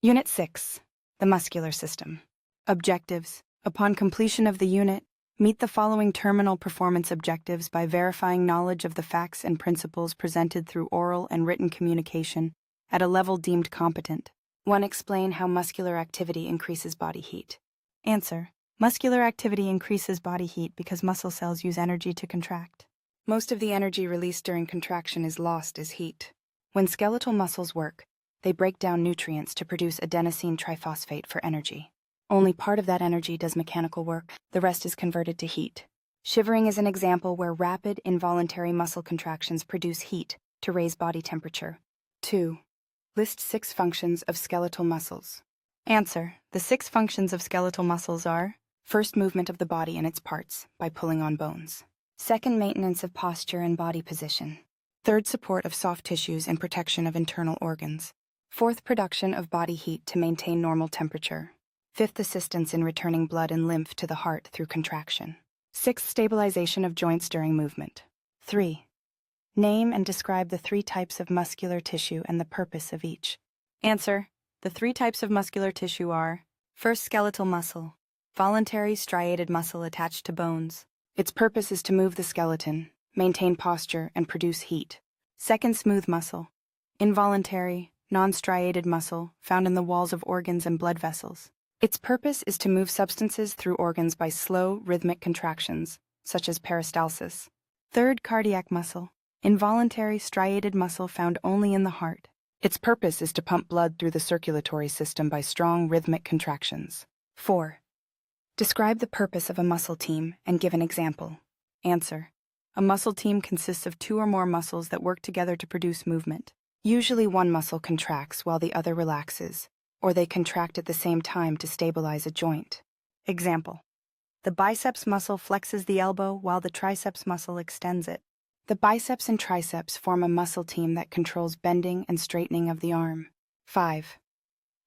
Unit 6. The Muscular System. Objectives. Upon completion of the unit, meet the following terminal performance objectives by verifying knowledge of the facts and principles presented through oral and written communication at a level deemed competent. 1. Explain how muscular activity increases body heat. Answer. Muscular activity increases body heat because muscle cells use energy to contract. Most of the energy released during contraction is lost as heat. When skeletal muscles work, they break down nutrients to produce adenosine triphosphate for energy. Only part of that energy does mechanical work, the rest is converted to heat. Shivering is an example where rapid, involuntary muscle contractions produce heat to raise body temperature. 2. List 6 functions of skeletal muscles. Answer. The 6 functions of skeletal muscles are: first, movement of the body and its parts by pulling on bones. Second, maintenance of posture and body position. Third, support of soft tissues and protection of internal organs. Fourth, production of body heat to maintain normal temperature. Fifth, assistance in returning blood and lymph to the heart through contraction. Sixth, stabilization of joints during movement. 3. Name and describe the 3 types of muscular tissue and the purpose of each. Answer. The 3 types of muscular tissue are: first, skeletal muscle, voluntary striated muscle attached to bones. Its purpose is to move the skeleton, maintain posture, and produce heat. Second, smooth muscle, involuntary, non-striated muscle found in the walls of organs and blood vessels. Its purpose is to move substances through organs by slow, rhythmic contractions, such as peristalsis. Third, cardiac muscle, involuntary, striated muscle found only in the heart. Its purpose is to pump blood through the circulatory system by strong, rhythmic contractions. 4. Describe the purpose of a muscle team and give an example. Answer. A muscle team consists of 2 or more muscles that work together to produce movement. Usually one muscle contracts while the other relaxes, or they contract at the same time to stabilize a joint. Example. The biceps muscle flexes the elbow while the triceps muscle extends it. The biceps and triceps form a muscle team that controls bending and straightening of the arm. 5.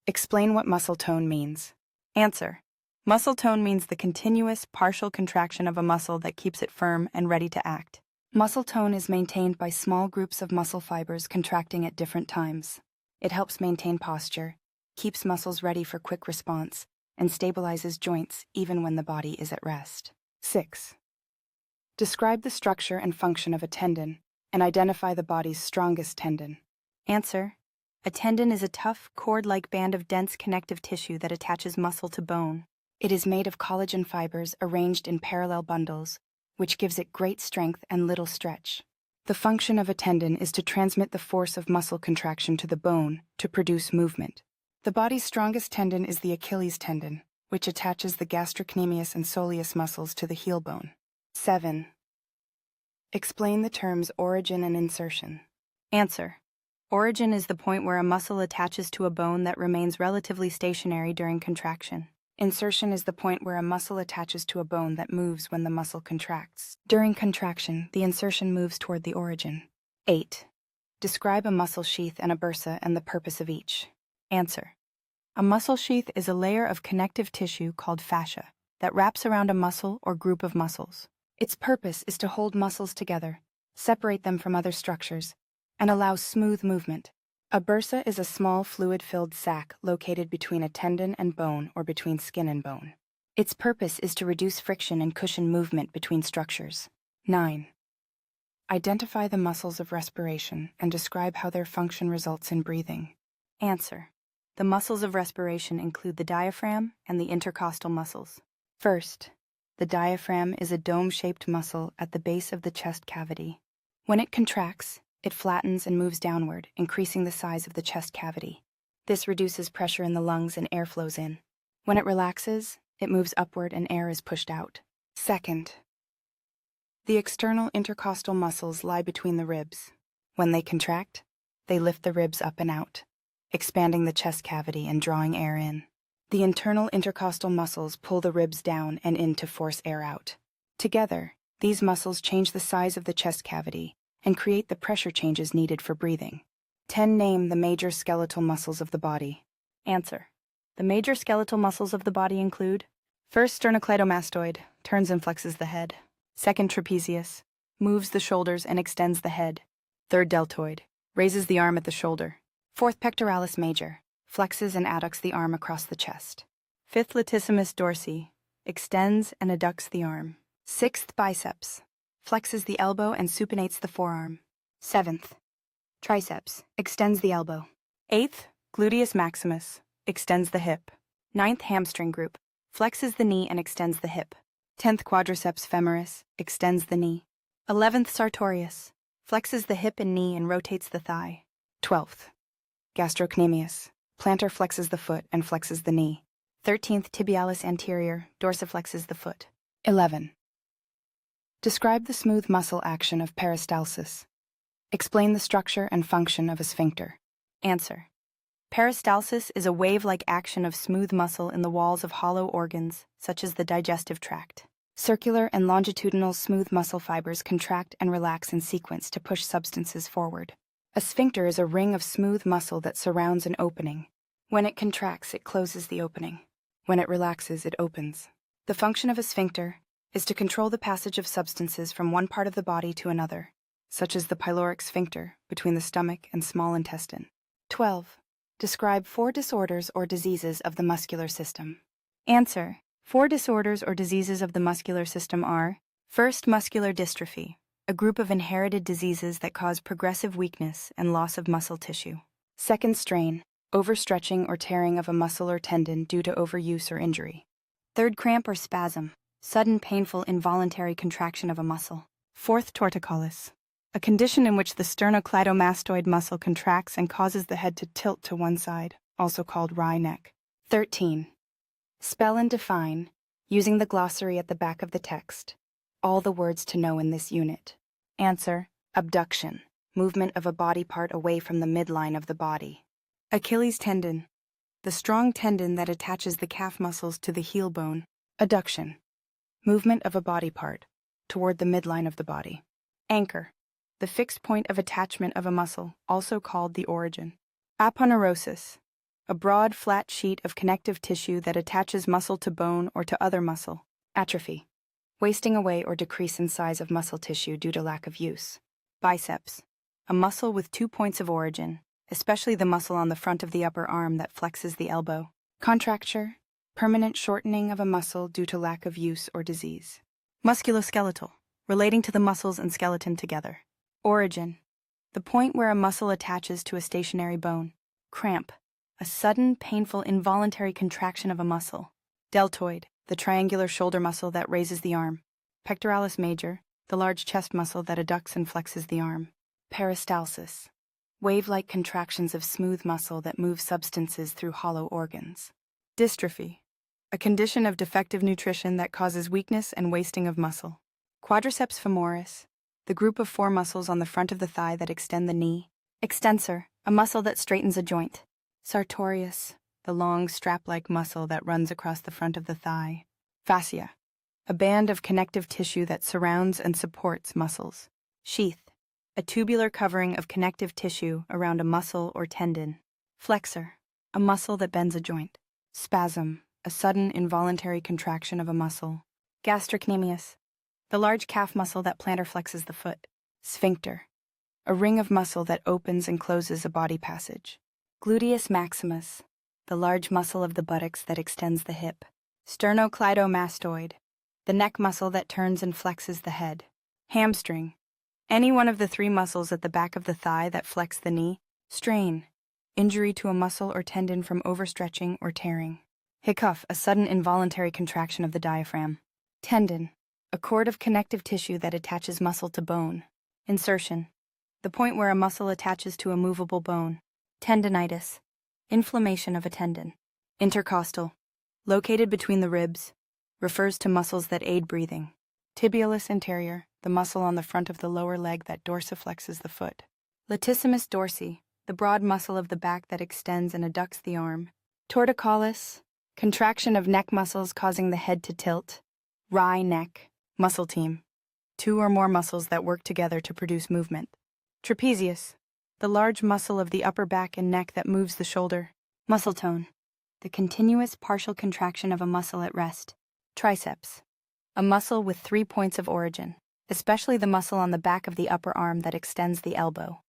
Explain what muscle tone means. Answer. Muscle tone means the continuous, partial contraction of a muscle that keeps it firm and ready to act. Muscle tone is maintained by small groups of muscle fibers contracting at different times. It helps maintain posture, keeps muscles ready for quick response, and stabilizes joints even when the body is at rest. 6. Describe the structure and function of a tendon and identify the body's strongest tendon. Answer. A tendon is a tough, cord-like band of dense connective tissue that attaches muscle to bone. It is made of collagen fibers arranged in parallel bundles, which gives it great strength and little stretch. The function of a tendon is to transmit the force of muscle contraction to the bone to produce movement. The body's strongest tendon is the Achilles tendon, which attaches the gastrocnemius and soleus muscles to the heel bone. 7. Explain the terms origin and insertion. Answer. Origin is the point where a muscle attaches to a bone that remains relatively stationary during contraction. Insertion is the point where a muscle attaches to a bone that moves when the muscle contracts. During contraction, the insertion moves toward the origin. 8. Describe a muscle sheath and a bursa and the purpose of each. Answer. A muscle sheath is a layer of connective tissue called fascia that wraps around a muscle or group of muscles. Its purpose is to hold muscles together, separate them from other structures, and allow smooth movement. A bursa is a small fluid-filled sac located between a tendon and bone or between skin and bone. Its purpose is to reduce friction and cushion movement between structures. 9. Identify the muscles of respiration and describe how their function results in breathing. Answer. The muscles of respiration include the diaphragm and the intercostal muscles. First, the diaphragm is a dome-shaped muscle at the base of the chest cavity. When it contracts, it flattens and moves downward, increasing the size of the chest cavity. This reduces pressure in the lungs and air flows in. When it relaxes, it moves upward and air is pushed out. Second, the external intercostal muscles lie between the ribs. When they contract, they lift the ribs up and out, expanding the chest cavity and drawing air in. The internal intercostal muscles pull the ribs down and in to force air out. Together, these muscles change the size of the chest cavity and create the pressure changes needed for breathing. 10. Name the major skeletal muscles of the body. Answer. The major skeletal muscles of the body include: first, sternocleidomastoid, turns and flexes the head. Second, trapezius, moves the shoulders and extends the head. Third, deltoid, raises the arm at the shoulder. Fourth, pectoralis major, flexes and adducts the arm across the chest. 5th, latissimus dorsi, extends and adducts the arm. 6th, biceps, flexes the elbow and supinates the forearm. 7th, triceps, extends the elbow. 8th, gluteus maximus, extends the hip. 9th, hamstring group, flexes the knee and extends the hip. 10th, quadriceps femoris, extends the knee. 11th, sartorius, flexes the hip and knee and rotates the thigh. 12th, gastrocnemius, plantar flexes the foot and flexes the knee. 13th, tibialis anterior, dorsiflexes the foot. 11. Describe the smooth muscle action of peristalsis. Explain the structure and function of a sphincter. Answer. Peristalsis is a wave-like action of smooth muscle in the walls of hollow organs, such as the digestive tract. Circular and longitudinal smooth muscle fibers contract and relax in sequence to push substances forward. A sphincter is a ring of smooth muscle that surrounds an opening. When it contracts, it closes the opening. When it relaxes, it opens. The function of a sphincter is to control the passage of substances from one part of the body to another, such as the pyloric sphincter between the stomach and small intestine. 12. Describe 4 disorders or diseases of the muscular system. Answer. 4 disorders or diseases of the muscular system are: first, muscular dystrophy, a group of inherited diseases that cause progressive weakness and loss of muscle tissue. Second, strain, overstretching or tearing of a muscle or tendon due to overuse or injury. Third, cramp or spasm, sudden painful involuntary contraction of a muscle. Fourth, torticollis, a condition in which the sternocleidomastoid muscle contracts and causes the head to tilt to one side, also called wry neck. 13. Spell and define, using the glossary at the back of the text, all the words to know in this unit. Answer. Abduction, movement of a body part away from the midline of the body. Achilles tendon, the strong tendon that attaches the calf muscles to the heel bone. Adduction, movement of a body part toward the midline of the body. Anchor, the fixed point of attachment of a muscle, also called the origin. Aponeurosis, a broad, flat sheet of connective tissue that attaches muscle to bone or to other muscle. Atrophy, wasting away or decrease in size of muscle tissue due to lack of use. Biceps, a muscle with 2 points of origin, especially the muscle on the front of the upper arm that flexes the elbow. Contracture, permanent shortening of a muscle due to lack of use or disease. Musculoskeletal, relating to the muscles and skeleton together. Origin, the point where a muscle attaches to a stationary bone. Cramp, a sudden, painful, involuntary contraction of a muscle. Deltoid, the triangular shoulder muscle that raises the arm. Pectoralis major, the large chest muscle that adducts and flexes the arm. Peristalsis, wave-like contractions of smooth muscle that move substances through hollow organs. Dystrophy, a condition of defective nutrition that causes weakness and wasting of muscle. Quadriceps femoris, the group of 4 muscles on the front of the thigh that extend the knee. Extensor, a muscle that straightens a joint. Sartorius, the long strap-like muscle that runs across the front of the thigh. Fascia, a band of connective tissue that surrounds and supports muscles. Sheath, a tubular covering of connective tissue around a muscle or tendon. Flexor, a muscle that bends a joint. Spasm, a sudden involuntary contraction of a muscle. Gastrocnemius, the large calf muscle that plantar flexes the foot. Sphincter, a ring of muscle that opens and closes a body passage. Gluteus maximus, the large muscle of the buttocks that extends the hip. Sternocleidomastoid, the neck muscle that turns and flexes the head. Hamstring, any one of the 3 muscles at the back of the thigh that flex the knee. Strain, injury to a muscle or tendon from overstretching or tearing. Hiccup, a sudden involuntary contraction of the diaphragm. Tendon, a cord of connective tissue that attaches muscle to bone. Insertion, the point where a muscle attaches to a movable bone. Tendinitis, inflammation of a tendon. Intercostal, located between the ribs, refers to muscles that aid breathing. Tibialis anterior, the muscle on the front of the lower leg that dorsiflexes the foot. Latissimus dorsi, the broad muscle of the back that extends and adducts the arm. Torticollis, contraction of neck muscles causing the head to tilt. Wry neck, muscle team, 2 or more muscles that work together to produce movement. Trapezius, the large muscle of the upper back and neck that moves the shoulder. Muscle tone, the continuous partial contraction of a muscle at rest. Triceps, a muscle with 3 points of origin, especially the muscle on the back of the upper arm that extends the elbow.